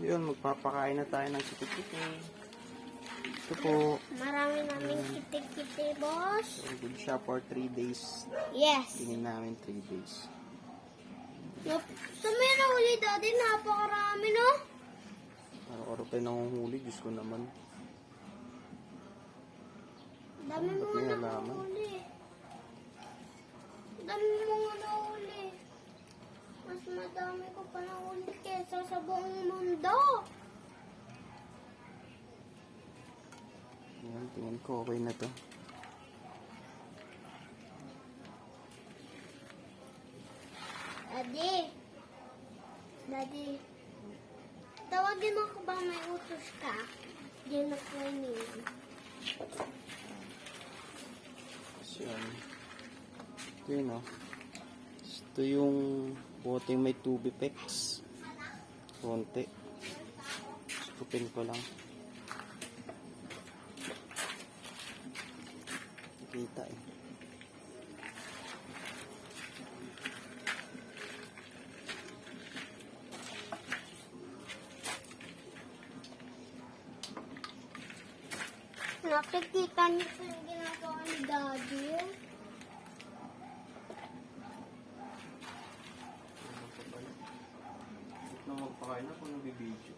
Yun, magpapakain na tayo ng kitik-kitik. Ito po. Marami namin kitik-kitik, boss. So, good siya for 3 days. Yes. Tingin namin 3 days. So, may nahuli dati. Napakarami, no? Araw-araw tayo nanguhuli. Diyos ko naman. Dami Ba't mo may nga halaman? nahuli. Dami mo nga nahuli. Mas madami ko pa nahuli kesa sa buong mundo. Yan, tingin ko okay na to. Daddy, tawagin mo ko ba may utos ka? Diyan na po So, yan. Ito yun, oh. Ito yung boteng may tubipex. Konti. Skupin ko lang. Kita eh. Nakikita niyo po yung ginagawa ni Daddy. Na magpakain na kung nabibidyo.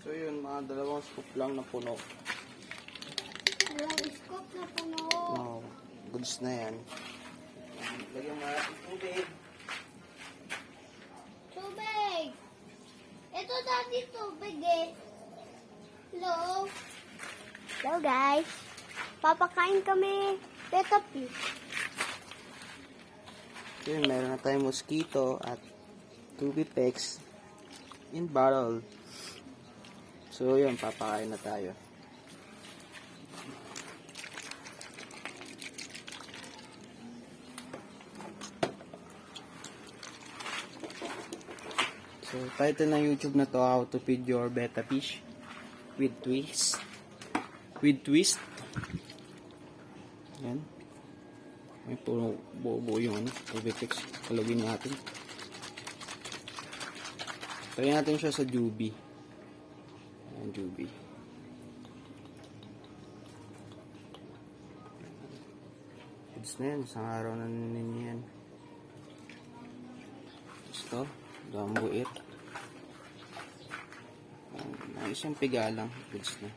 So yun, mga 2 scoop lang na puno. Walang scoop na puno. Oh, goods na yan. Lagyan mo natin tubig. Tubig! Ito Daddy, tubig eh. Hello? Hello guys. Papakain kami. Peppa Pig. So yun, meron na tayong mosquito at tubipex in bottle. So yun, papakain na tayo. So title ng YouTube na to, how to feed your betta fish with twist. With twist. Yan. May puro buo-buo yung ano, tubipex. Kalawin natin. Try natin siya sa Juby. Ayan, Juby. Goods na yan. Isang araw na ninyo yan. Gusto. Gambuit. Isang piga lang. Goods na.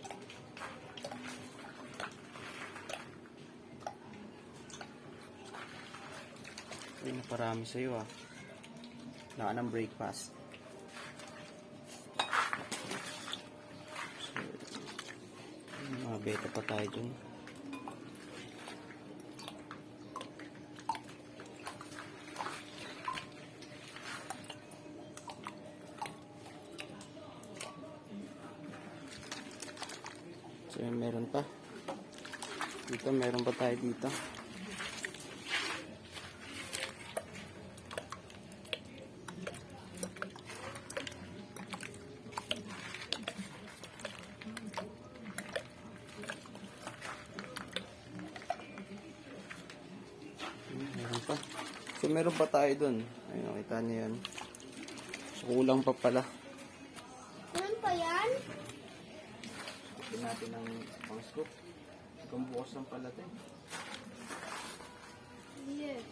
Ay, naparami sa'yo ah. Wala ka ng breakfast. Mga beta pa tayo dun. So yun, meron pa. Dito, meron pa tayo dito. Meron pa. So, meron pa tayo dun. Ayun, nakita niyo yan. So, kulang pa pala. Ano pa yan? Tignan natin ang pang scoop. Hanggang bukas ng pala ito. Yes.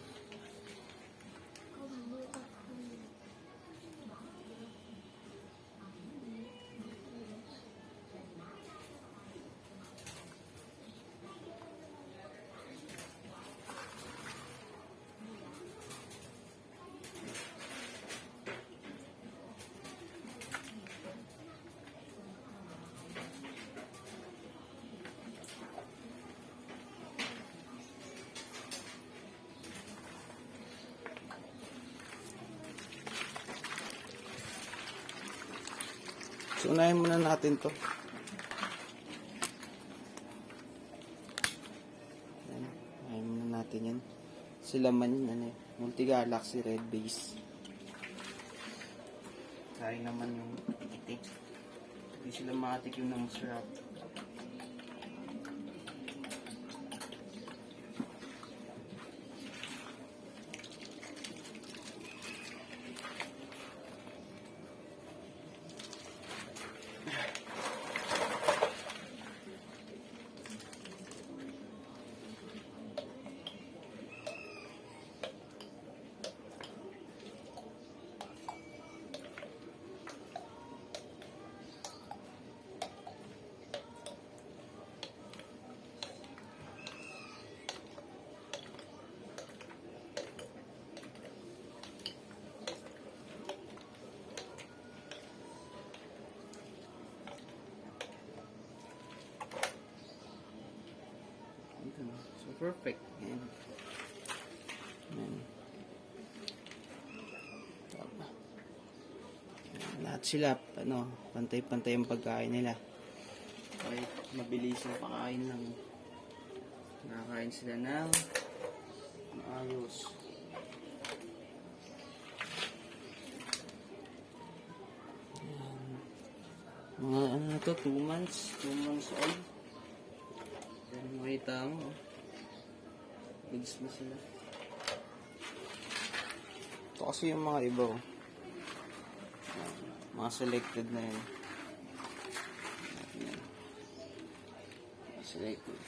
So, unahin muna natin to. Ayan, unahin muna natin yan. Sila man, ano, Multigalaxy Red Base. Sayang naman yung itik. Hindi sila makatikim ng masarap. So, perfect. Ayan. Ayan. Tama. Ayan, lahat sila, pantay-pantay ang pagkain nila. Kahit mabilis yung pakain lang. Nakakain sila ng maayos. Ayan. Mga ano na to, 2 months. 2 months old. Ayan, makita mo. Bigs na sila. Ito kasi yung mga iba. Ayan, mga selected na yun. Ayan. Mga selected.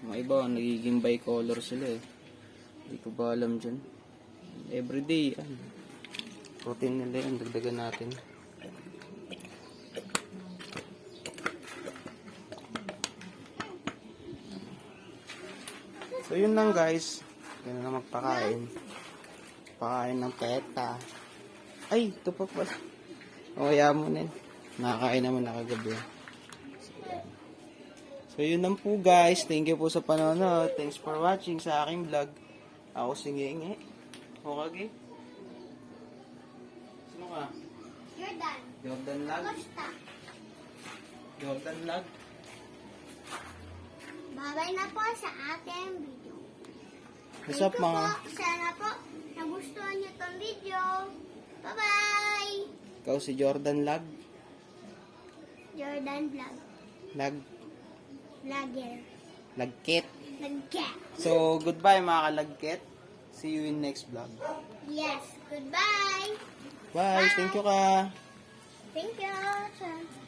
Mga iba, nagiging bicolor sila eh. Hindi ko ba alam dyan. Everyday, protein nila yun. Dagdagan natin. So yun lang guys. Ganun na magpakain. Pakain ng peta. Ay, ito pa pala. Kaya mo na yun. Nakakain naman na kagabi. So yun lang po guys. Thank you po sa panonood. Thanks for watching sa aking vlog. Ako singi-ingi. Okay? Sino ka? Jordan. Jordan Lag? Costa. Jordan Lag? Babay na po sa ating video. What's up mga? Sana po nagustuhan niyo tong video. Bye-bye! Ikaw si Jordan Lag? Jordan Vlog. Lag? Vlogger. Lagkit. Nag-get. So, goodbye mga kalagkit. See you in next vlog. Yes. Goodbye. Bye! Thank you ka! Thank you.